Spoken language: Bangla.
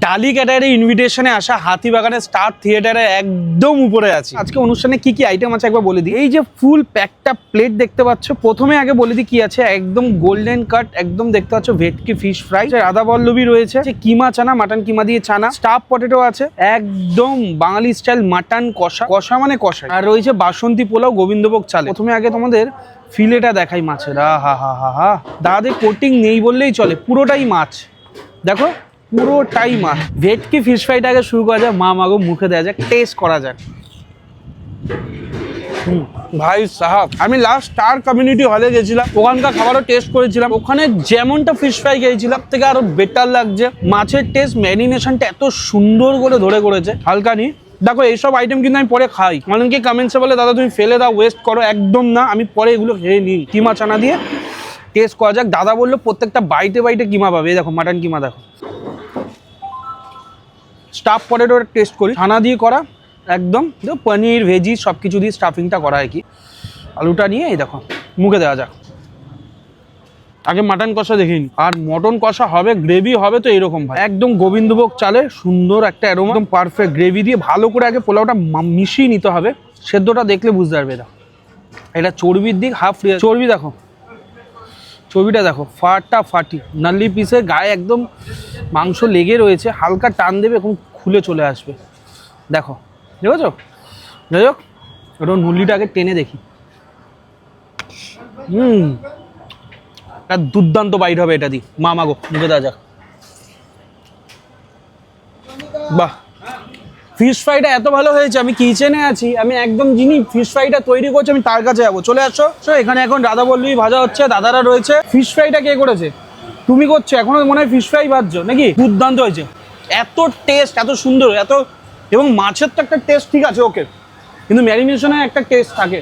ডালি ক্যাটারে ইনভিটেশনে আসা হাতিবাগানের স্টার থিয়েটারে একদম উপরে আছি। আজকে অনুষ্ঠানে কি কি আইটেম আছে একবার বলে দিই। এই যে ফুল প্যাকটা প্লেট দেখতে পাচ্ছ, প্রথমে আগে বলে দিই কি আছে। একদম গোল্ডেন কাট, একদম দেখতে পাচ্ছ ভেটকি ফিশ ফ্রাই, রাধা বল্লভী রয়েছে, কিমা চানা, মাটন কিমা দিয়ে চানা, স্টাফ পটেটো আছে, একদম বাঙালি স্টাইল মাটন কষা, কষা মানে কষা, আর রয়েছে বাসন্তী পোলাও গোবিন্দভোগ চালে। প্রথমে আগে তোমাদের ফিলেটা দেখাই মাছের। হা হা হা হা, দাদে কোটিং নেই বললেই চলে, পুরোটাই মাছ। দেখো পুরোটাই মাছ। ভেটকি ফিশ ফ্রাইটা আগে শুরু করা যায়, মা মাগো মুখে দেওয়া যাক, টেস্ট করা যাক। ভাই সাহাব, আমি লাস্ট স্টার কমিউনিটি হলে গেছিলাম, ওখানকার খাবারও টেস্ট করেছিলাম। ওখানে যেমনটা ফিশ ফ্রাই খেয়েছিলাম থেকে আরো বেটার লাগছে। মাছের টেস্ট, ম্যারিনেশনটা এত সুন্দর করে ধরে করেছে। হালকা নি দেখো, এইসব আইটেম কিন্তু আমি পরে খাই। অনেকে কমেন্টসে বলে দাদা তুমি ফেলে দাও, ওয়েস্ট করো। একদম না, আমি পরে এগুলো খেয়ে নিই। কিমা চানা দিয়ে টেস্ট করা যাক। দাদা বললো প্রত্যেকটা বাইটে বাইটে কিমা পাবে। এই দেখো মাটন কিমা, দেখো স্টাফ পটেটোর টেস্ট করি। ছানা দিয়ে করা, একদম পনির ভেজি সব কিছু দিয়ে স্টাফিংটা করা হয়। কি আলুটা নিয়ে এই দেখো মুখে দেওয়া যাক। আগে মাটন কষা দেখিনি, আর মটন কষা হবে, গ্রেভি হবে তো এরকম ভাই, একদম গোবিন্দভোগ চালে সুন্দর একটা অ্যারোমা, একদম পারফেক্ট গ্রেভি দিয়ে ভালো করে আগে পোলাওটা মিশিয়ে নিতে হবে। সেদ্ধটা দেখলে বুঝতে পারবে। দেখো এটা চর্বির দিক, হাফ চর্বি, দেখো চর্বিটা দেখো ফাটাফাটি, নাল্লি পিসের গায়ে একদম মাংস লেগে রয়েছে, হালকা টান দেবে এখন খুলে চলে আসবে। দেখো দেখেছো? যাই হোক, ওটা নুলিটাকে টেনে দেখি। একটা দুর্দান্ত বাইট হবে এটা দি। মা মাগো মুখে দেওয়া যাক। বাহ, ফিশ ফ্রাইটা এত ভালো হয়েছে। আমি কিচেনে আছি, আমি একদম যিনি ফিশ ফ্রাইটা তৈরি করছে আমি তার কাছে যাবো। চলে আসো। এখানে এখন রাধা বল্লভী ভাজা হচ্ছে, দাদারা রয়েছে। ফিশ ফ্রাইটা কে করেছে? তুমি করছো এখনো, মনে হয় ফিশ ফ্রাই ভাজছো নাকি? দুর্দান্ত হয়েছে, এত টেস্ট, এত সুন্দর, এত, এবং মাছের তো একটা টেস্ট ঠিক আছে ওকে, কিন্তু ম্যারিনেশনে একটা টেস্ট থাকে।